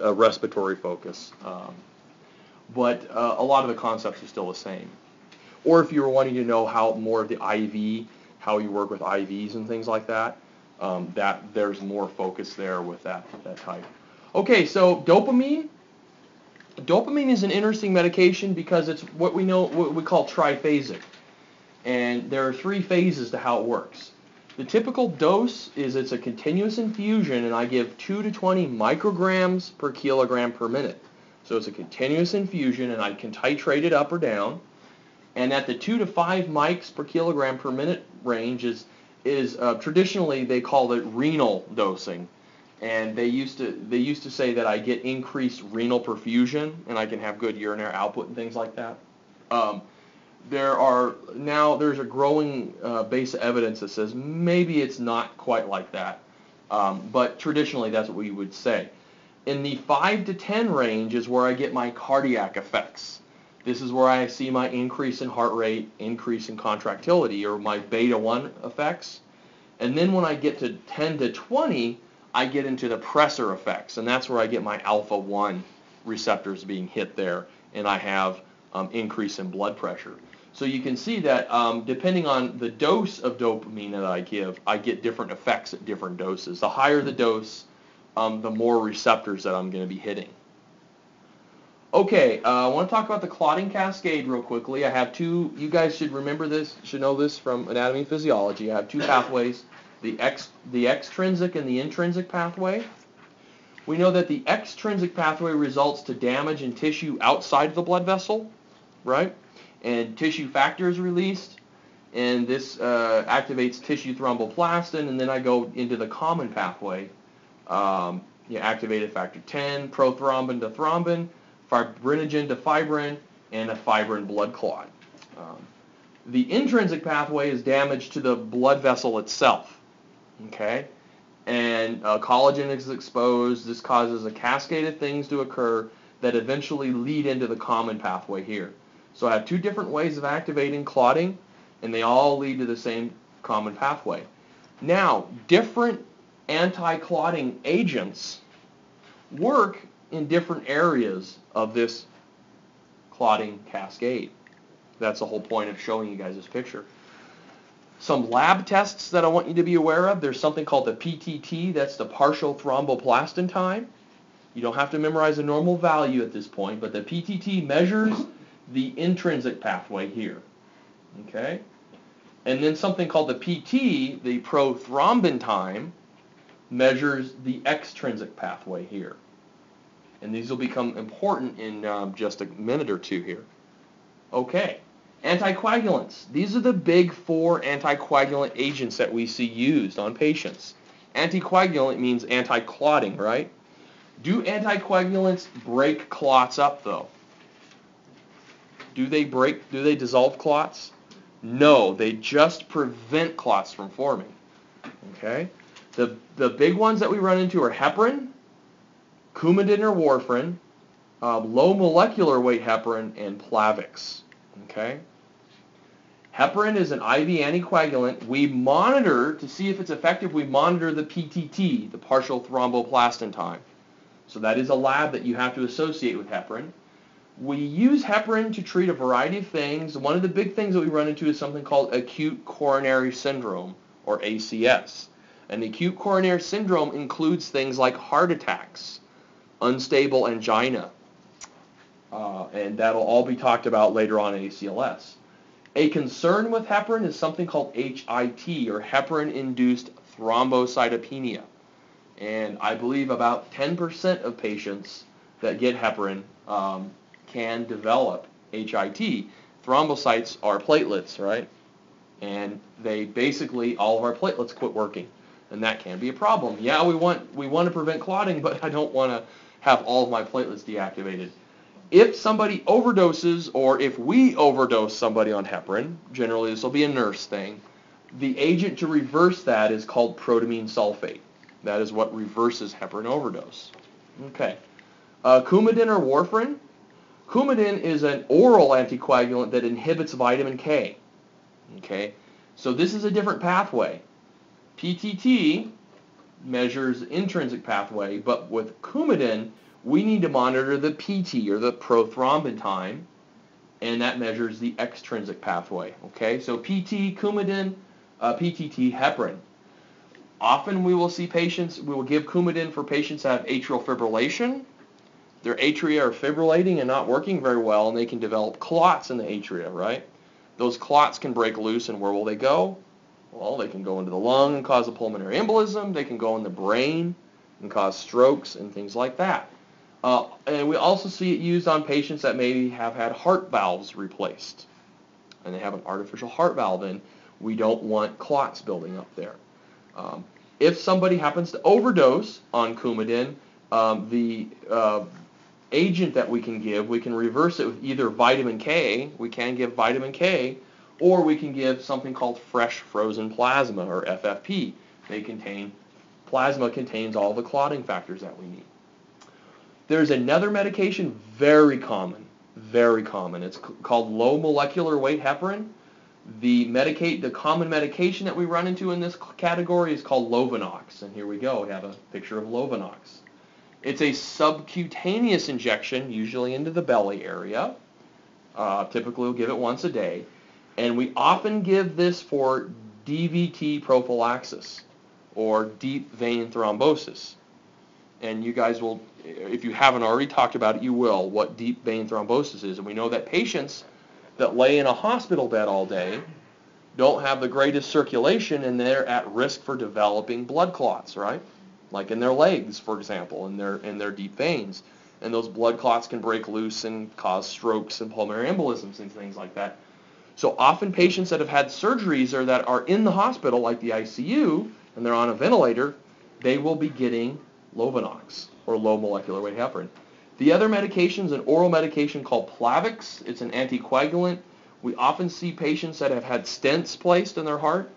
a respiratory focus. But a lot of the concepts are still the same. Or if you were wanting to know how more of the IV, how you work with IVs and things like that, there's more focus there with that type. Okay, so dopamine. Dopamine is an interesting medication because it's what we call triphasic. And there are 3 phases to how it works. The typical dose is it's a continuous infusion, and I give 2 to 20 micrograms per kilogram per minute. So it's a continuous infusion, and I can titrate it up or down. And at the 2 to 5 mics per kilogram per minute range is traditionally they call it renal dosing. And they used to say that I get increased renal perfusion and I can have good urinary output and things like that. There's a growing base of evidence that says maybe it's not quite like that, but traditionally that's what we would say. In the 5 to 10 range is where I get my cardiac effects. This is where I see my increase in heart rate, increase in contractility, or my beta 1 effects. And then when I get to 10 to 20, I get into the pressor effects, and that's where I get my alpha 1 receptors being hit there, and I have increase in blood pressure. So you can see that depending on the dose of dopamine that I give, I get different effects at different doses. The higher the dose, the more receptors that I'm going to be hitting. Okay, I want to talk about the clotting cascade real quickly. I have 2, you guys should remember this, should know this from anatomy and physiology. I have 2 pathways, the extrinsic and the intrinsic pathway. We know that the extrinsic pathway results to damage in tissue outside of the blood vessel, right? And tissue factor is released, and this activates tissue thromboplastin, and then I go into the common pathway. Activated factor 10, prothrombin to thrombin, fibrinogen to fibrin, and a fibrin blood clot. The intrinsic pathway is damage to the blood vessel itself. Okay, and collagen is exposed. This causes a cascade of things to occur that eventually lead into the common pathway here. So I have 2 different ways of activating clotting, and they all lead to the same common pathway. Now, different anti-clotting agents work in different areas of this clotting cascade. That's the whole point of showing you guys this picture. Some lab tests that I want you to be aware of. There's something called the PTT, that's the partial thromboplastin time. You don't have to memorize a normal value at this point, but the PTT measures the intrinsic pathway here. Okay? And then something called the PT, the prothrombin time, measures the extrinsic pathway here. And these will become important in just a minute or 2 here. Okay. Anticoagulants. These are the big 4 anticoagulant agents that we see used on patients. Anticoagulant means anti-clotting, right? Do anticoagulants break clots up, though? Do they dissolve clots? No, they just prevent clots from forming. Okay? The big ones that we run into are heparin, Coumadin or warfarin, low molecular weight heparin, and Plavix. Okay? Heparin is an IV anticoagulant. We monitor, to see if it's effective, we monitor the PTT, the partial thromboplastin time. So that is a lab that you have to associate with heparin. We use heparin to treat a variety of things. One of the big things that we run into is something called acute coronary syndrome, or ACS. And acute coronary syndrome includes things like heart attacks, unstable angina, and that'll all be talked about later on in ACLS. A concern with heparin is something called HIT, or heparin-induced thrombocytopenia. And I believe about 10% of patients that get heparin can develop HIT. Thrombocytes are platelets, right? And they basically, all of our platelets quit working. And that can be a problem. Yeah, we want to prevent clotting, but I don't want to have all of my platelets deactivated. If somebody overdoses, or if we overdose somebody on heparin, generally this will be a nurse thing, the agent to reverse that is called protamine sulfate. That is what reverses heparin overdose. Okay. Coumadin or warfarin. Coumadin is an oral anticoagulant that inhibits vitamin K. Okay. So this is a different pathway. PTT measures intrinsic pathway, but with Coumadin, we need to monitor the PT, or the prothrombin time, and that measures the extrinsic pathway. Okay, so PT, Coumadin, PTT, heparin. Often we will see patients, we will give Coumadin for patients that have atrial fibrillation. Their atria are fibrillating and not working very well, and they can develop clots in the atria, right? Those clots can break loose, and where will they go? Well, they can go into the lung and cause a pulmonary embolism. They can go in the brain and cause strokes and things like that. And we also see it used on patients that maybe have had heart valves replaced, and they have an artificial heart valve in. We don't want clots building up there. If somebody happens to overdose on Coumadin, the agent that we can reverse it with either vitamin K, we can give vitamin K, or we can give something called fresh frozen plasma, or FFP. Plasma contains all the clotting factors that we need. There's another medication, very common. It's called low molecular weight heparin. The common medication that we run into in this category is called Lovenox, and here we go. We have a picture of Lovenox. It's a subcutaneous injection, usually into the belly area. Typically, we'll give it once a day, and we often give this for DVT prophylaxis, or deep vein thrombosis. And you guys will, if you haven't already talked about it, you will, what deep vein thrombosis is. And we know that patients that lay in a hospital bed all day don't have the greatest circulation, and they're at risk for developing blood clots, right? Like in their legs, for example, in their deep veins. And those blood clots can break loose and cause strokes and pulmonary embolisms and things like that. So often patients that have had surgeries or that are in the hospital, like the ICU, and they're on a ventilator, they will be getting Lovenox, or low molecular weight heparin. The other medication is an oral medication called Plavix. It's an anticoagulant. We often see patients that have had stents placed in their heart.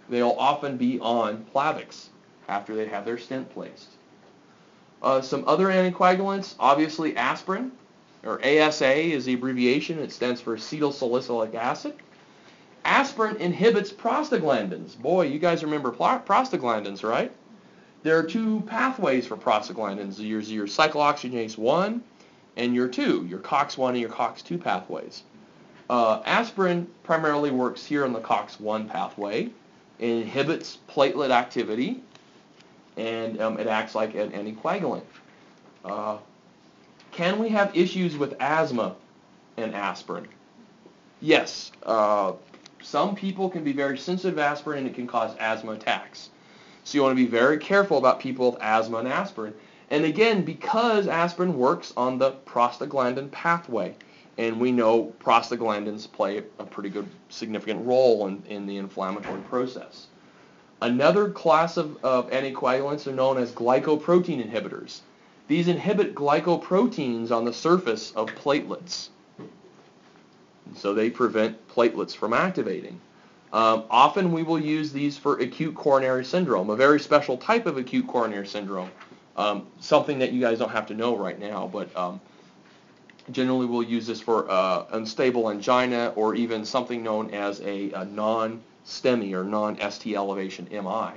They'll often be on Plavix after they have their stent placed. Some other anticoagulants, obviously aspirin, or ASA is the abbreviation. It stands for acetylsalicylic acid. Aspirin inhibits prostaglandins. Boy, you guys remember prostaglandins, right? There are two pathways for prostaglandins. There's your cyclooxygenase 1 and your 2, your COX-1 and your COX-2 pathways. Aspirin primarily works here on the COX-1 pathway. It inhibits platelet activity, and it acts like an anticoagulant. Can we have issues with asthma and aspirin? Yes. Some people can be very sensitive to aspirin, and it can cause asthma attacks. So you want to be very careful about people with asthma and aspirin. And again, because aspirin works on the prostaglandin pathway, and we know prostaglandins play a pretty good, significant role in the inflammatory process. Another class of anticoagulants are known as glycoprotein inhibitors. These inhibit glycoproteins on the surface of platelets. So they prevent platelets from activating. Often we will use these for acute coronary syndrome, a very special type of acute coronary syndrome, something that you guys don't have to know right now, but generally we'll use this for unstable angina, or even something known as a non-STEMI, or non-ST elevation MI.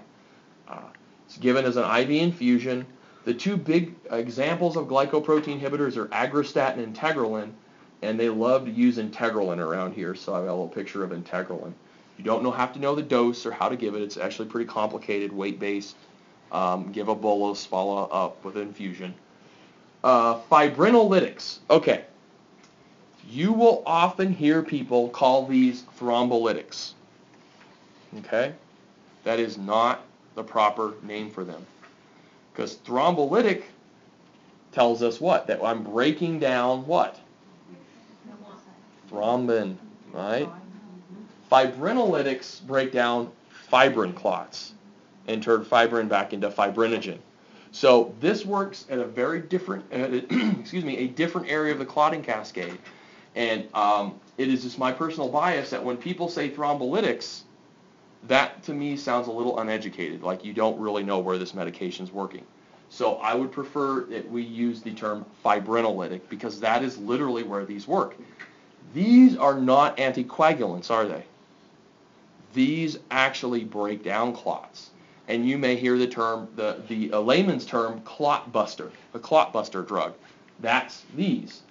It's given as an IV infusion. The two big examples of glycoprotein inhibitors are Aggrastat and Integralin, and they love to use Integralin around here, so I've got a little picture of Integralin. You don't have to know the dose or how to give it. It's actually pretty complicated, weight-based. Give a bolus, follow up with infusion. Fibrinolytics. Okay. You will often hear people call these thrombolytics. Okay? That is not the proper name for them. Because thrombolytic tells us what? That I'm breaking down what? Thrombin, right? Fibrinolytics break down fibrin clots and turn fibrin back into fibrinogen. So this works at a very different, a different area of the clotting cascade. And it is just my personal bias that when people say thrombolytics, that to me sounds a little uneducated, like you don't really know where this medication is working. So I would prefer that we use the term fibrinolytic, because that is literally where these work. These are not anticoagulants, are they? These actually break down clots. and you may hear the term, the layman's term, clot buster, a clot buster drug. That's these.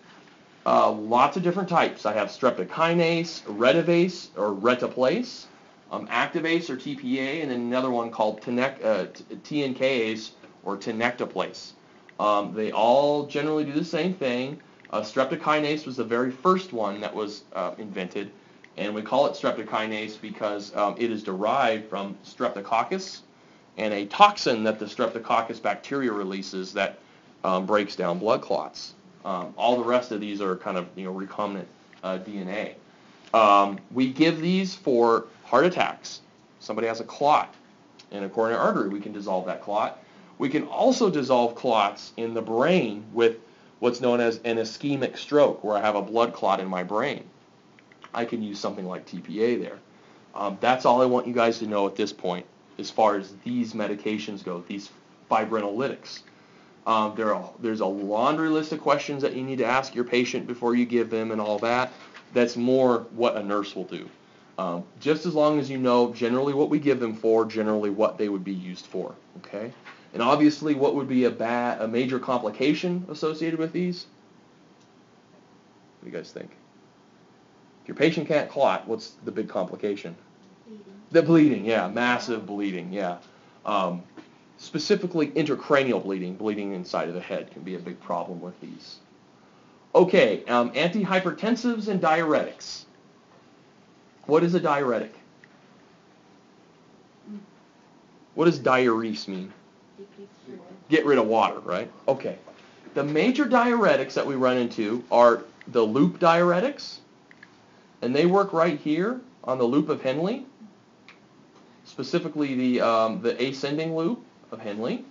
Lots of different types. I have streptokinase, retivase or retiplase, activase or TPA, and then another one called TNKase or tenecteplase. They all generally do the same thing. Streptokinase was the very first one that was invented, and we call it streptokinase because it is derived from streptococcus and a toxin that the streptococcus bacteria releases that breaks down blood clots. All the rest of these are kind of recombinant DNA. We give these for heart attacks. Somebody has a clot in a coronary artery, we can dissolve that clot. We can also dissolve clots in the brain with what's known as an ischemic stroke, where I have a blood clot in my brain. I can use something like TPA there. That's all I want you guys to know at this point as far as these medications go, these fibrinolytics. There's a laundry list of questions that you need to ask your patient before you give them and all that. That's more what a nurse will do. Just as long as you know generally what we give them for, generally what they would be used for, okay? And obviously what would be a major complication associated with these? What do you guys think? If your patient can't clot, what's the big complication? Bleeding. The bleeding, yeah, massive bleeding, yeah. Specifically intracranial bleeding, bleeding inside of the head can be a big problem with these. Okay, antihypertensives and diuretics. What is a diuretic? What does diurese mean? Get rid of water, right? Okay. The major diuretics that we run into are the loop diuretics, and they work right here on the loop of Henle, specifically the ascending loop of Henle, and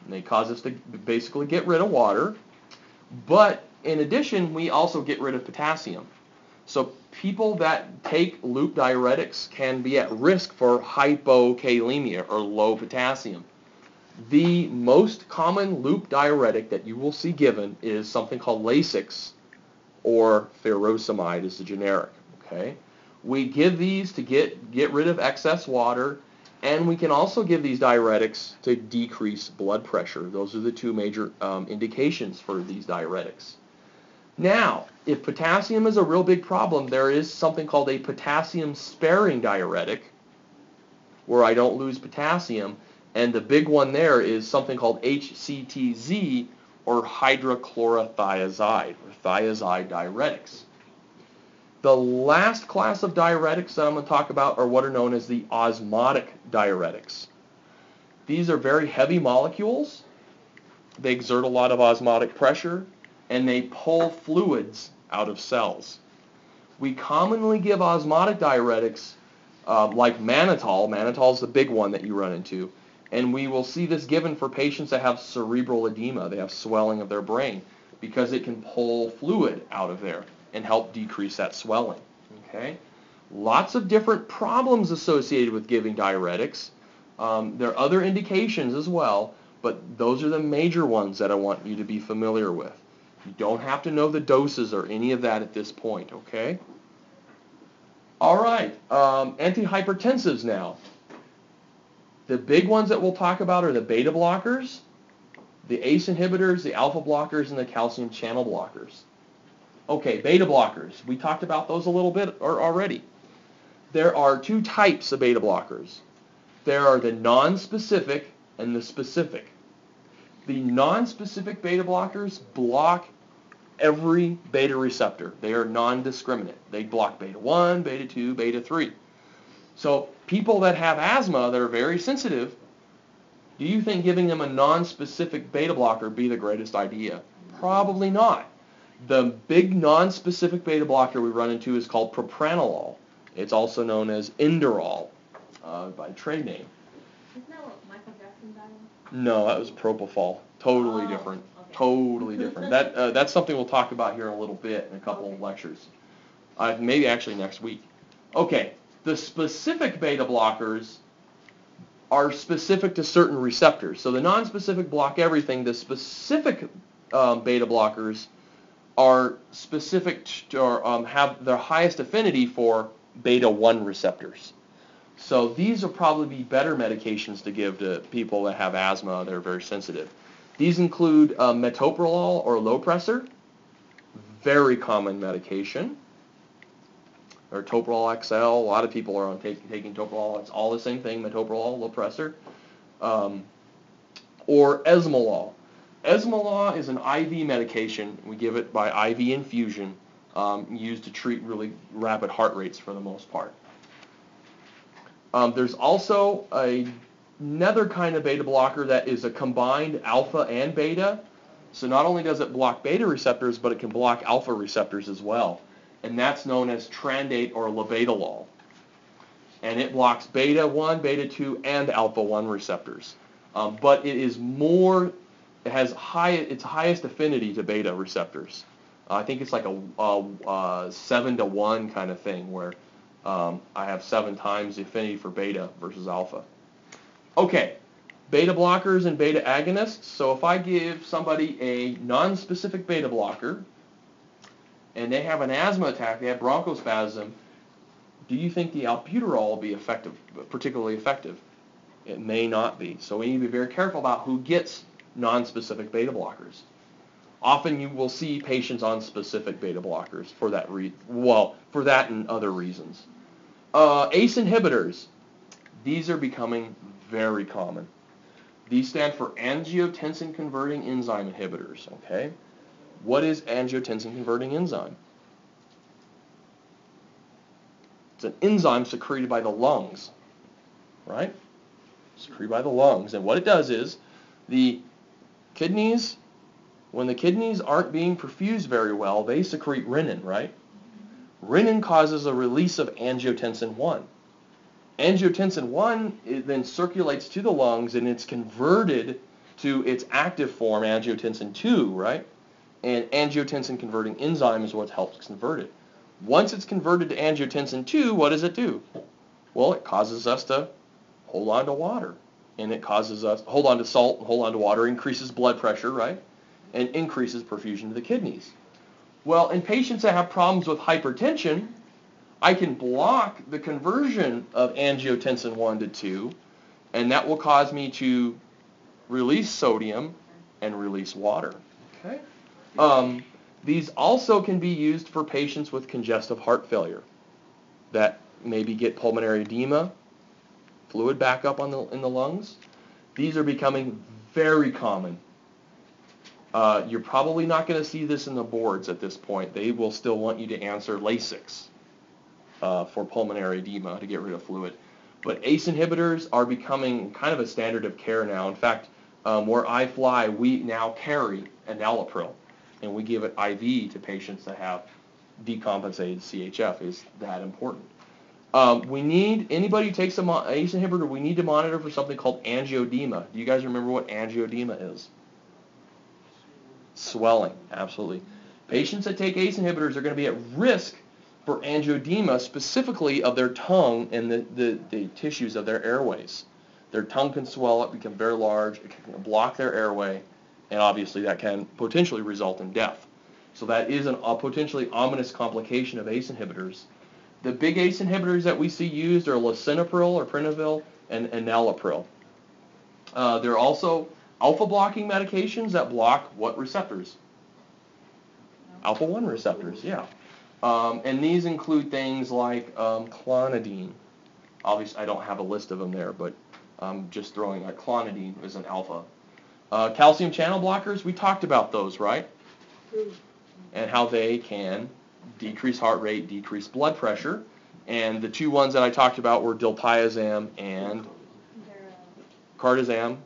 they cause us to basically get rid of water. But in addition, we also get rid of potassium. So people that take loop diuretics can be at risk for hypokalemia or low potassium. The most common loop diuretic that you will see given is something called Lasix, or furosemide is the generic. Okay, we give these to get rid of excess water, and we can also give these diuretics to decrease blood pressure. Those are the two major indications for these diuretics. Now, if potassium is a real big problem, there is something called a potassium-sparing diuretic, where I don't lose potassium, and the big one there is something called HCTZ, or hydrochlorothiazide, or thiazide diuretics. The last class of diuretics that I'm going to talk about are what are known as the osmotic diuretics. These are very heavy molecules. They exert a lot of osmotic pressure, and they pull fluids out of cells. We commonly give osmotic diuretics like mannitol. Mannitol is the big one that you run into. And we will see this given for patients that have cerebral edema. They have swelling of their brain because it can pull fluid out of there and help decrease that swelling. Okay? Lots of different problems associated with giving diuretics. There are other indications as well, but those are the major ones that I want you to be familiar with. You don't have to know the doses or any of that at this point, okay? All right, antihypertensives now. The big ones that we'll talk about are the beta blockers, the ACE inhibitors, the alpha blockers, and the calcium channel blockers. Okay, beta blockers. We talked about those a little bit already. There are two types of beta blockers. There are the non-specific and the specific. The non-specific beta blockers block every beta receptor. They are non-discriminate. They block beta 1, beta 2, beta 3. So people that have asthma that are very sensitive, do you think giving them a non-specific beta blocker would be the greatest idea? Probably not. The big non-specific beta blocker we run into is called propranolol. It's also known as Inderol by trade name. Isn't that what Michael Jackson died of? No, that was propofol. Totally different. Okay. Totally different. That's something we'll talk about here in a little bit in a couple of lectures. Maybe actually next week. Okay, the specific beta blockers are specific to certain receptors. So the non-specific block everything. The specific beta blockers are specific to, or have their highest affinity for beta 1 receptors. So these will probably be better medications to give to people that have asthma that are very sensitive. These include metoprolol or Lopressor, very common medication, or Toprol XL. A lot of people are on taking Toprol. It's all the same thing, metoprolol, Lopressor. Or Esmolol. Esmolol is an IV medication. We give it by IV infusion, used to treat really rapid heart rates for the most part. There's also another kind of beta blocker that is a combined alpha and beta. So not only does it block beta receptors, but it can block alpha receptors as well. And that's known as Trandate or labetalol. And it blocks beta 1, beta 2, and alpha 1 receptors. But it is more, it has its highest affinity to beta receptors. I think it's like a 7 to 1 kind of thing where I have 7 times the affinity for beta versus alpha. Okay, beta blockers and beta agonists. So if I give somebody a non-specific beta blocker and they have an asthma attack, they have bronchospasm, do you think the albuterol will be particularly effective? It may not be. So we need to be very careful about who gets non-specific beta blockers. Often you will see patients on specific beta blockers for that for that and other reasons. ACE inhibitors. These are becoming very common. These stand for angiotensin converting enzyme inhibitors. Okay, what is angiotensin converting enzyme? It's an enzyme secreted by the lungs, right? Secreted by the lungs, and what it does is the kidneys. When the kidneys aren't being perfused very well, they secrete renin, right? Renin causes a release of angiotensin 1. Angiotensin 1 then circulates to the lungs and it's converted to its active form, angiotensin 2, right? And angiotensin converting enzyme is what helps convert it. Once it's converted to angiotensin 2, what does it do? Well, it causes us to hold on to water. And it causes us hold on to salt and hold on to water, increases blood pressure, right? And increases perfusion to the kidneys. Well, in patients that have problems with hypertension, I can block the conversion of angiotensin 1 to 2, and that will cause me to release sodium and release water. Okay. These also can be used for patients with congestive heart failure that maybe get pulmonary edema, fluid backup in the lungs. These are becoming very common. You're probably not going to see this in the boards at this point. They will still want you to answer Lasix for pulmonary edema to get rid of fluid. But ACE inhibitors are becoming kind of a standard of care now. In fact, where I fly, we now carry enalapril, and we give it IV to patients that have decompensated CHF. Is that important? Anybody who takes an ACE inhibitor, we need to monitor for something called angioedema. Do you guys remember what angioedema is? Swelling, absolutely. Patients that take ACE inhibitors are going to be at risk for angioedema, specifically of their tongue and the tissues of their airways. Their tongue can swell up, become very large, it can block their airway, and obviously that can potentially result in death. So that is a potentially ominous complication of ACE inhibitors. The big ACE inhibitors that we see used are lisinopril or Prinavil and enalapril. There are also alpha-blocking medications that block what receptors? Alpha-1 receptors, yeah. And these include things like clonidine. Obviously, I don't have a list of them there, but I'm just throwing clonidine as an alpha. Calcium channel blockers, we talked about those, right? And how they can decrease heart rate, decrease blood pressure. And the two ones that I talked about were diltiazem and cardizem.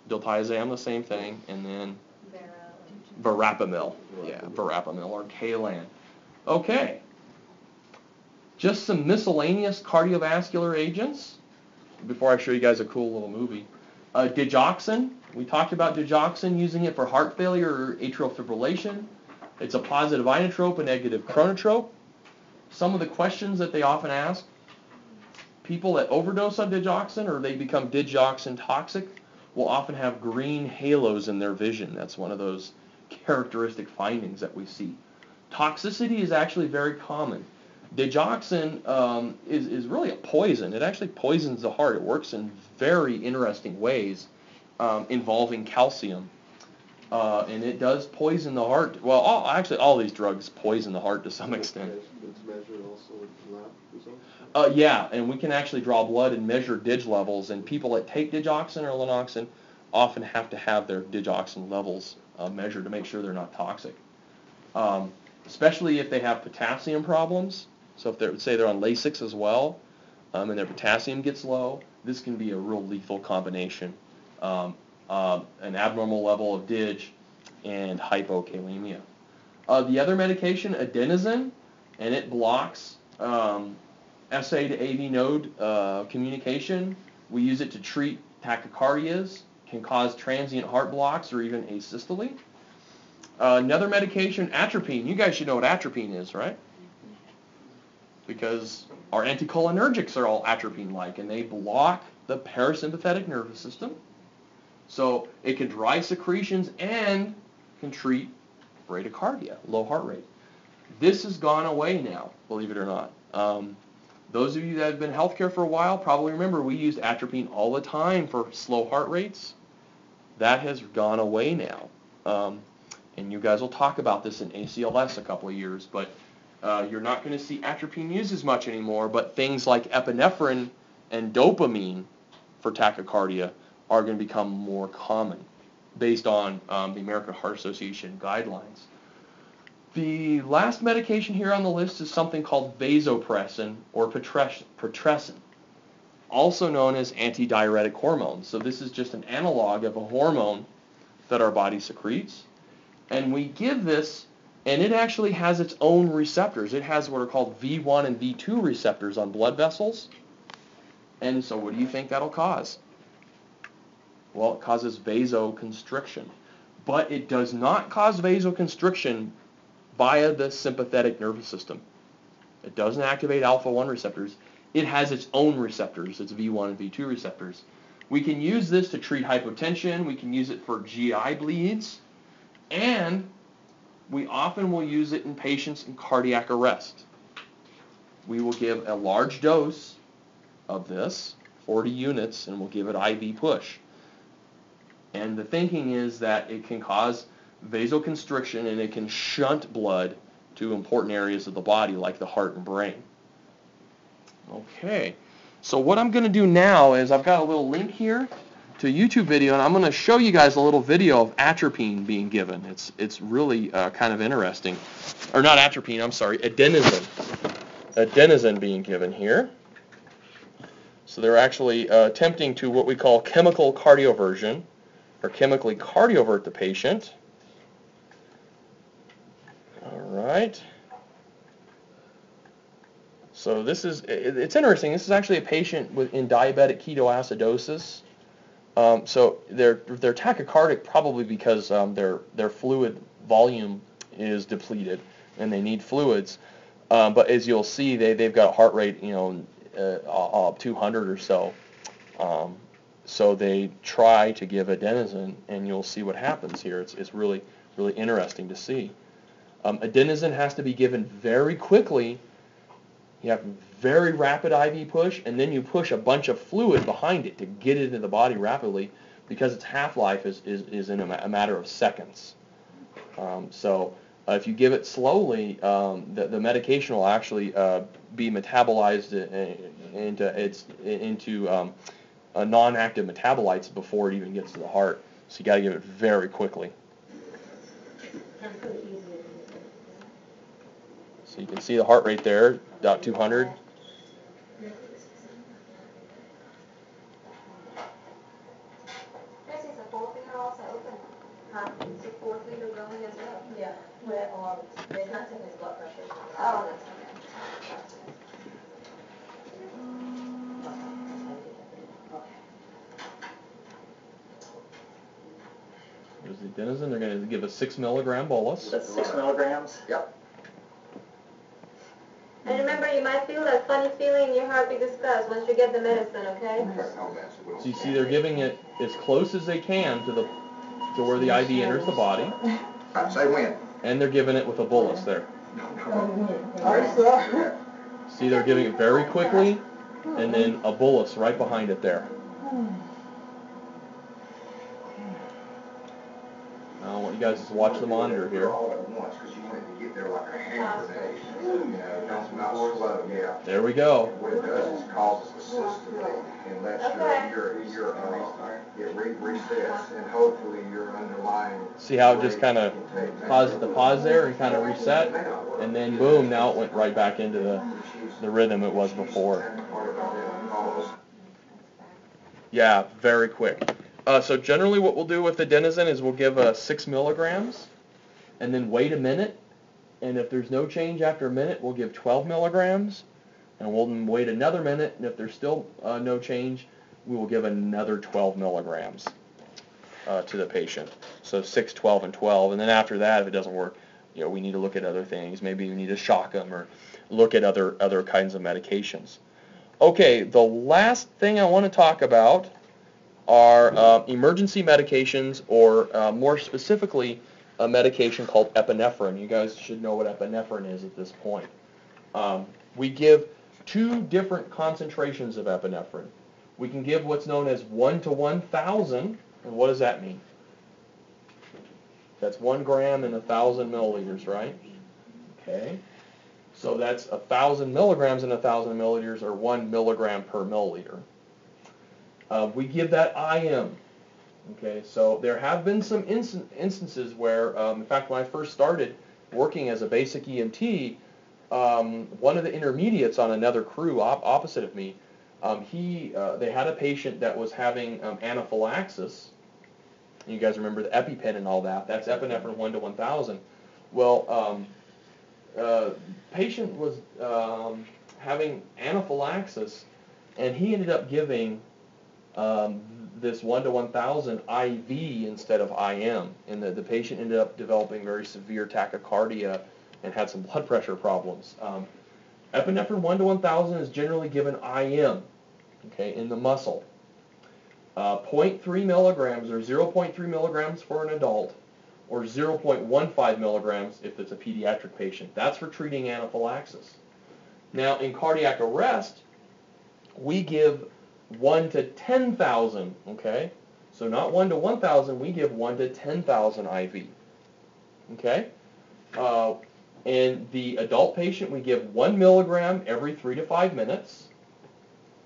Diltiazem, the same thing, and then verapamil. Yeah, verapamil or Kalan. Okay. Just some miscellaneous cardiovascular agents before I show you guys a cool little movie. Digoxin. We talked about digoxin, using it for heart failure or atrial fibrillation. It's a positive inotrope, a negative chronotrope. Some of the questions that they often ask, people that overdose on digoxin or they become digoxin toxic will often have green halos in their vision. That's one of those characteristic findings that we see. Toxicity is actually very common. Digoxin is really a poison. It actually poisons the heart. It works in very interesting ways involving calcium. And it does poison the heart. Well, actually, all these drugs poison the heart to some extent. It's measured also in lab results? Yeah, and we can actually draw blood and measure dig levels. And people that take digoxin or lanoxin often have to have their digoxin levels measured to make sure they're not toxic. Especially if they have potassium problems. So if they're on Lasix as well, and their potassium gets low, this can be a real lethal combination. An abnormal level of dig and hypokalemia. The other medication, adenosine, and it blocks SA to AV node communication. We use it to treat tachycardias, can cause transient heart blocks or even asystole. Another medication, atropine. You guys should know what atropine is, right? Because our anticholinergics are all atropine-like, and they block the parasympathetic nervous system. So it can drive secretions and can treat bradycardia, low heart rate. This has gone away now, believe it or not. Those of you that have been in healthcare for a while probably remember we used atropine all the time for slow heart rates. That has gone away now. And you guys will talk about this in ACLS a couple of years, but you're not going to see atropine used as much anymore, but things like epinephrine and dopamine for tachycardia are going to become more common based on the American Heart Association guidelines. The last medication here on the list is something called vasopressin or pitressin, also known as antidiuretic hormones. So this is just an analog of a hormone that our body secretes. And we give this, and it actually has its own receptors. It has what are called V1 and V2 receptors on blood vessels. And so what do you think that'll cause? Well, it causes vasoconstriction. But it does not cause vasoconstriction via the sympathetic nervous system. It doesn't activate alpha-1 receptors. It has its own receptors, its V1 and V2 receptors. We can use this to treat hypotension. We can use it for GI bleeds. And we often will use it in patients in cardiac arrest. We will give a large dose of this, 40 units, and we'll give it IV push. And the thinking is that it can cause vasoconstriction and it can shunt blood to important areas of the body like the heart and brain. Okay, so what I'm going to do now is I've got a little link here to a YouTube video, and I'm going to show you guys a little video of atropine being given. It's really kind of interesting. Or not atropine, I'm sorry, adenosine. Adenosine being given here. So they're actually attempting to what we call chemical cardioversion, or chemically cardiovert the patient. All right. So this is, it's interesting. This is actually a patient in diabetic ketoacidosis. So they're tachycardic probably because their fluid volume is depleted and they need fluids. But as you'll see, they've got a heart rate, 200 or so. So they try to give adenosine, and you'll see what happens here. It's really, really interesting to see. Adenosine has to be given very quickly. You have very rapid IV push, and then you push a bunch of fluid behind it to get it into the body rapidly, because its half-life is in a matter of seconds. So if you give it slowly, the medication will actually be metabolized into non-active metabolites before it even gets to the heart. So you got to give it very quickly. So you can see the heart rate there, about 200. Yeah. There's nothing in his blood pressure. Oh. There's the adenosine. They're going to give a 6 milligram bolus. That's 6 milligrams? Yep. And remember, you might feel that funny feeling in your heart we discussed once you get the medicine, okay? So you see they're giving it as close as they can to where the IV enters the body. Say when. And they're giving it with a bolus there. See, they're giving it very quickly, and then a bolus right behind it there. Now I want you guys to watch the monitor here. There we go. What it does is causes the system and lets it resets, and hopefully your underlying. See how it just kind of paused the pause there and kind of reset, and then boom, now it went right back into the rhythm it was before. Yeah, very quick. So generally what we'll do with adenosine is we'll give 6 milligrams and then wait a minute, and if there's no change after a minute, we'll give 12 milligrams, and we'll then wait another minute, and if there's still no change, we will give another 12 milligrams to the patient. So 6, 12, and 12, and then after that, if it doesn't work, we need to look at other things. Maybe we need to shock them or look at other kinds of medications. Okay, the last thing I want to talk about are emergency medications, or more specifically, a medication called epinephrine. You guys should know what epinephrine is at this point. We give 2 different concentrations of epinephrine. We can give what's known as 1 to 1,000, and what does that mean? That's 1 gram in 1,000 milliliters, right? Okay. So that's 1,000 milligrams in 1,000 milliliters, or 1 milligram per milliliter. We give that IM. Okay, so there have been some instances where, in fact, when I first started working as a basic EMT, one of the intermediates on another crew opposite of me, they had a patient that was having anaphylaxis. You guys remember the EpiPen and all that. That's epinephrine 1 to 1,000. Well, patient was having anaphylaxis, and he ended up giving this 1 to 1,000 IV instead of IM, and the patient ended up developing very severe tachycardia and had some blood pressure problems. Epinephrine 1 to 1,000 is generally given IM, okay, in the muscle. 0.3 milligrams or 0.3 milligrams for an adult, or 0.15 milligrams if it's a pediatric patient. That's for treating anaphylaxis. Now, in cardiac arrest, we give 1 to 10,000, okay? So not 1 to 1,000, we give 1 to 10,000 IV, okay? In the adult patient, we give 1 milligram every 3 to 5 minutes.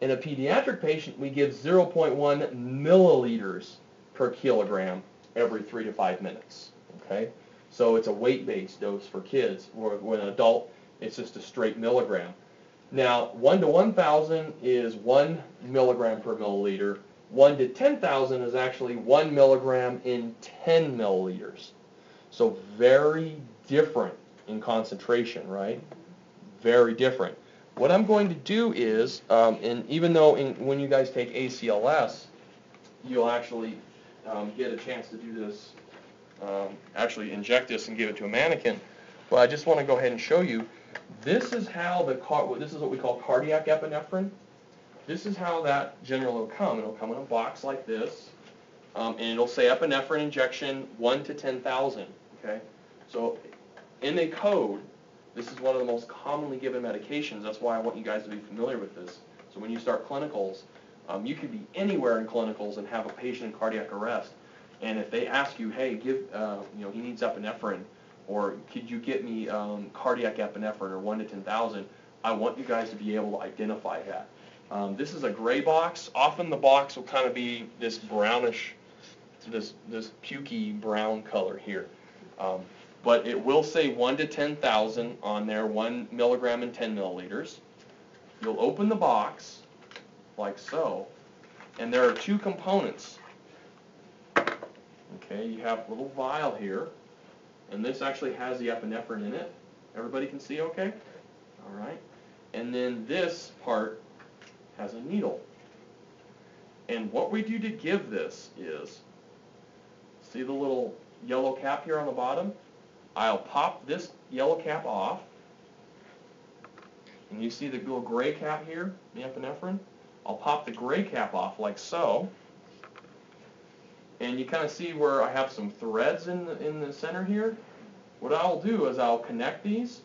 In a pediatric patient, we give 0.1 milliliters per kilogram every 3 to 5 minutes, okay? So it's a weight-based dose for kids, where when an adult, it's just a straight milligram. Now, 1 to 1,000 is 1 milligram per milliliter. 1 to 10,000 is actually 1 milligram in 10 milliliters. So very different in concentration, right? Very different. What I'm going to do is, and even though when you guys take ACLS, you'll actually get a chance to do this, actually inject this and give it to a mannequin, but I just want to go ahead and show you. This is how this is what we call cardiac epinephrine. This is how that generally will come. It'll come in a box like this, and it'll say epinephrine injection 1 to 10,000. Okay, so in a code, this is one of the most commonly given medications. That's why I want you guys to be familiar with this. So when you start clinicals, you could be anywhere in clinicals and have a patient in cardiac arrest, and if they ask you, hey, give, he needs epinephrine, or could you get me cardiac epinephrine, or 1 to 10,000, I want you guys to be able to identify that. This is a gray box. Often the box will kind of be this brownish, this pukey brown color here. But it will say 1 to 10,000 on there, 1 milligram in 10 milliliters. You'll open the box, like so, and there are 2 components. Okay, you have a little vial here, and this actually has the epinephrine in it. Everybody can see okay? All right. And then this part has a needle. And what we do to give this is, see the little yellow cap here on the bottom? I'll pop this yellow cap off, and you see the little gray cap here, the epinephrine? I'll pop the gray cap off like so, and you kind of see where I have some threads in the center here. What I'll do is I'll connect these,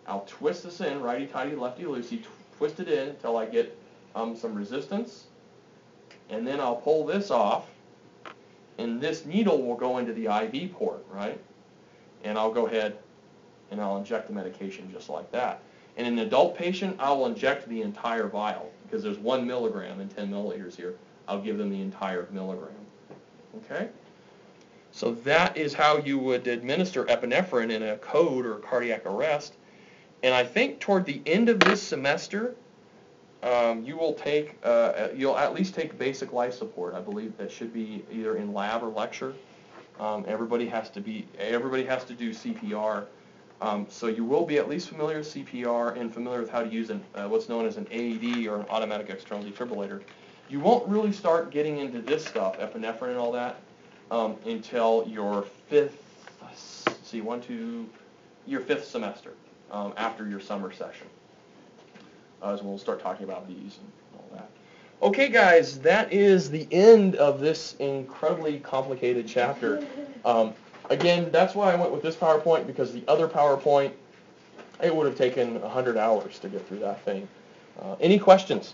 I'll twist this in, righty-tighty, lefty-loosey, twist it in until I get some resistance, and then I'll pull this off, and this needle will go into the IV port, right? And I'll go ahead and I'll inject the medication just like that. In an adult patient, I will inject the entire vial, because there's 1 milligram and 10 milliliters here. I'll give them the entire milligram. Okay? So that is how you would administer epinephrine in a code or cardiac arrest. And I think toward the end of this semester, you will take, you'll at least take basic life support. I believe that should be either in lab or lecture. Everybody has to do CPR. So you will be at least familiar with CPR and familiar with how to use what's known as an AED or an automatic external defibrillator. You won't really start getting into this stuff, epinephrine and all that, until your your fifth semester, after your summer session. As we'll start talking about these and all that. Okay, guys, that is the end of this incredibly complicated chapter. Again, that's why I went with this PowerPoint, because the other PowerPoint, it would have taken 100 hours to get through that thing. Any questions?